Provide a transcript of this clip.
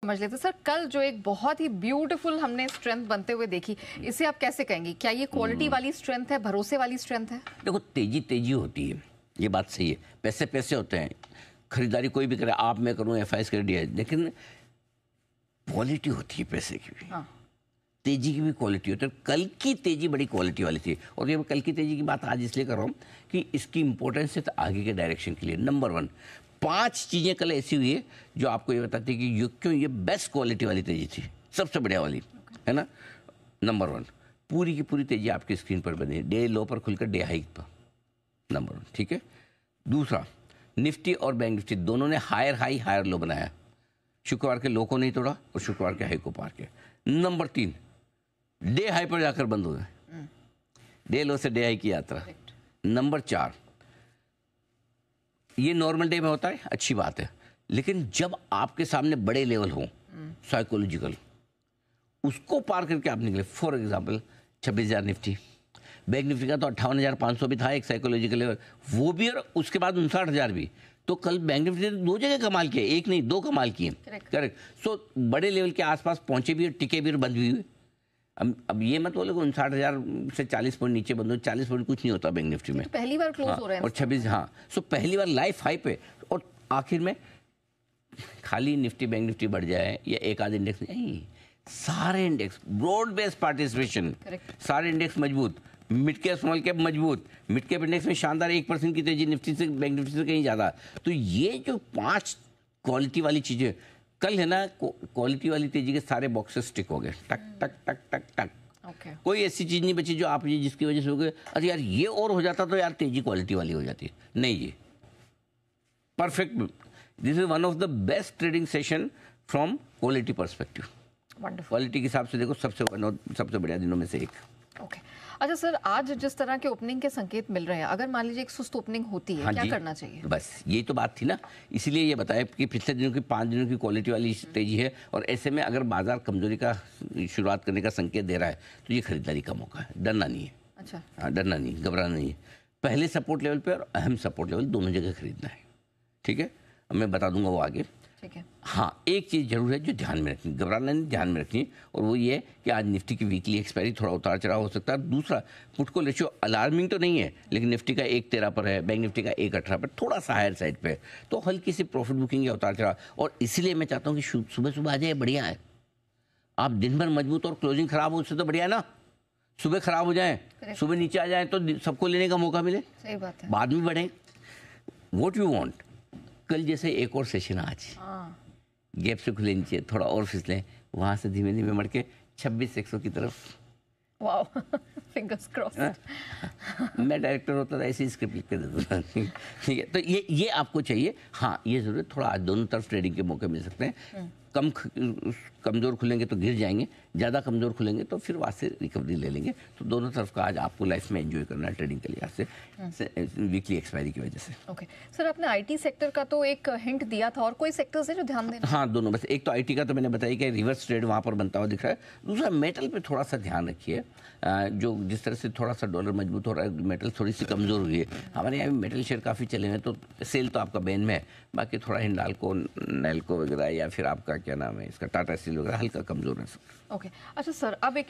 समझ लेते सर। कल जो एक बहुत ही ब्यूटीफुल हमने स्ट्रेंथ बनते हुए देखी, इसे आप कैसे कहेंगे? क्या ये क्वालिटी वाली स्ट्रेंथ है, भरोसे वाली स्ट्रेंथ है? देखो, तेजी तेजी होती है, ये बात सही है। पैसे पैसे होते हैं, खरीदारी कोई भी करे, आप मैं करूँ, एफआईएस कर दिया, लेकिन क्वालिटी होती है पैसे की भी। हाँ। तेजी की भी क्वालिटी होती है। कल की तेजी बड़ी क्वालिटी वाली थी, और ये कल की तेजी की बात आज इसलिए कर रहा हूँ कि इसकी इंपॉर्टेंस है तो आगे के डायरेक्शन के लिए। नंबर 1, 5 चीज़ें कल ऐसी हुई है जो आपको ये बताती है कि क्यों ये बेस्ट क्वालिटी वाली तेजी थी, सबसे बढ़िया वाली, है ना। नंबर 1, पूरी की पूरी तेजी आपकी स्क्रीन पर बनी है, डे लो पर खुलकर डे हाई पर। नंबर 1, ठीक है। दूसरा, निफ्टी और बैंक निफ्टी दोनों ने हायर हाई हायर लो बनाया, शुक्रवार के लो को नहीं तोड़ा और शुक्रवार के हाई को पार किया। नंबर 3, डे हाई पर जाकर बंद हो गए, डे लो से डे हाई की यात्रा। नंबर 4, ये नॉर्मल डे में होता है, अच्छी बात है, लेकिन जब आपके सामने बड़े लेवल हो साइकोलॉजिकल, उसको पार करके आप निकले। For example 26,000 Nifty, bank Nifty का तो 58,500 भी था एक साइकोलॉजिकल लेवल, वो भी, और उसके बाद 59,000 भी। तो कल बैंक निफ्टी ने 2 जगह कमाल किए, एक नहीं 2 कमाल किए। करेक्ट। सो बड़े लेवल के आसपास पहुंचे भी और टिके भी और बंद भी हुए। अब ये मत बोले 59,000 से 40 पॉइंट नीचे बंद हो, 40 पॉइंट कुछ नहीं होता बैंक निफ्टी में, तो पहली बार क्लोज हो रहे हैं और 26, हाँ। सो पहली बार लाइफ हाई पे, और आखिर में खाली निफ्टी बैंक निफ्टी बढ़ जाए या एक आध इंडेक्स नहीं, सारे इंडेक्स ब्रॉड बेस्ड पार्टिसिपेशन, सारे इंडेक्स मजबूत, मिड कैप स्मॉल कैप मजबूत, मिड कैप इंडेक्स में शानदार 1% की तेजी, निफ्टी से बैंक निफ्टी से कहीं ज़्यादा। तो ये जो 5 क्वालिटी वाली चीज़ें कल है ना, क्वालिटी वाली तेजी के सारे बॉक्सेस टिक हो गए, टक टक टक टक टक। कोई ऐसी चीज़ नहीं बची जो आप ये जिसकी वजह से हो गए अरे यार ये और हो जाता तो यार तेजी क्वालिटी वाली हो जाती। नहीं जी, perfect. This is one of the best trading session from quality perspective. Quality के हिसाब से देखो, सबसे बढ़िया दिनों में से एक। ओके। अच्छा सर, आज जिस तरह के ओपनिंग के संकेत मिल रहे हैं, अगर मान लीजिए एक सुस्त ओपनिंग होती है, क्या करना चाहिए? बस यही तो बात थी ना, इसीलिए ये बताया कि पिछले दिनों की 5 दिनों की क्वालिटी वाली तेजी है, और ऐसे में अगर बाजार कमजोरी का शुरुआत करने का संकेत दे रहा है तो ये खरीदारी का मौका है, डरना नहीं है। अच्छा। हाँ, डरना नहीं, घबराना नहीं है। पहले सपोर्ट लेवल पे और अहम सपोर्ट लेवल दोनों जगह खरीदना है, ठीक है। मैं बता दूंगा वो आगे, ठीक है। हाँ, एक चीज़ जरूर है जो ध्यान में रखनी, घबराना नहीं, ध्यान में रखनी, और वो ये कि आज निफ्टी की वीकली एक्सपायरी थोड़ा उतार चढ़ाव हो सकता है। दूसरा, पुट को रेशियो अलार्मिंग तो नहीं है, लेकिन निफ्टी का 1.13 पर है, बैंक निफ्टी का 1.18 पर, थोड़ा सा हायर साइड पे, तो हल्की सी प्रॉफिट बुकिंग या उतार चढ़ाव। और इसीलिए मैं चाहता हूँ कि सुबह सुबह आ जाए, बढ़िया है। आप दिन भर मजबूत और क्लोजिंग खराब हो, उससे तो बढ़िया है ना, सुबह खराब हो जाए, सुबह नीचे आ जाए तो सबको लेने का मौका मिले, सही बात है, बाद में बढ़े। वॉट यू वॉन्ट, कल जैसे एक और सेशन आज गैप से खुले नीचे, थोड़ा और फिसलें, वहां से धीमे धीमे बढ़ के 26,100 की तरफ। Wow, fingers crossed. मैं डायरेक्टर होता था ऐसे ही स्क्रिप्ट लिख के देता था, ठीक है। तो ये आपको चाहिए। हाँ, ये जरूर थोड़ा आज दोनों तरफ ट्रेडिंग के मौके मिल सकते हैं। कमज़ोर खुलेंगे तो गिर जाएंगे, ज़्यादा कमज़ोर खुलेंगे तो फिर वहाँ से रिकवरी ले लेंगे। तो दोनों तरफ का आज आपको लाइफ में एंजॉय करना है ट्रेडिंग के लिहाज से वीकली एक्सपायरी की वजह से। ओके सर, आपने आईटी सेक्टर का तो एक हिंट दिया था, और कोई सेक्टर्स है जो ध्यान देना? हाँ, दोनों। बस एक तो आईटी का तो मैंने बताया कि रिवर्स ट्रेड वहाँ पर बनता हुआ दिख रहा है। दूसरा, मेटल पे थोड़ा सा ध्यान रखिए, जो जिस तरह से थोड़ा सा डॉलर मजबूत हो रहा है, मेटल थोड़ी सी कमज़ोर हुई है। हमारे यहाँ भी मेटल शेयर काफ़ी चले हुए हैं, तो सेल तो आपका बैन में है, बाकी थोड़ा हिंडाल्को, नेल्को वगैरह, या फिर आपका क्या नाम है इसका, टाटा स्टील वगैरह हल्का कमज़ोर है। ओके। अच्छा सर, अब एक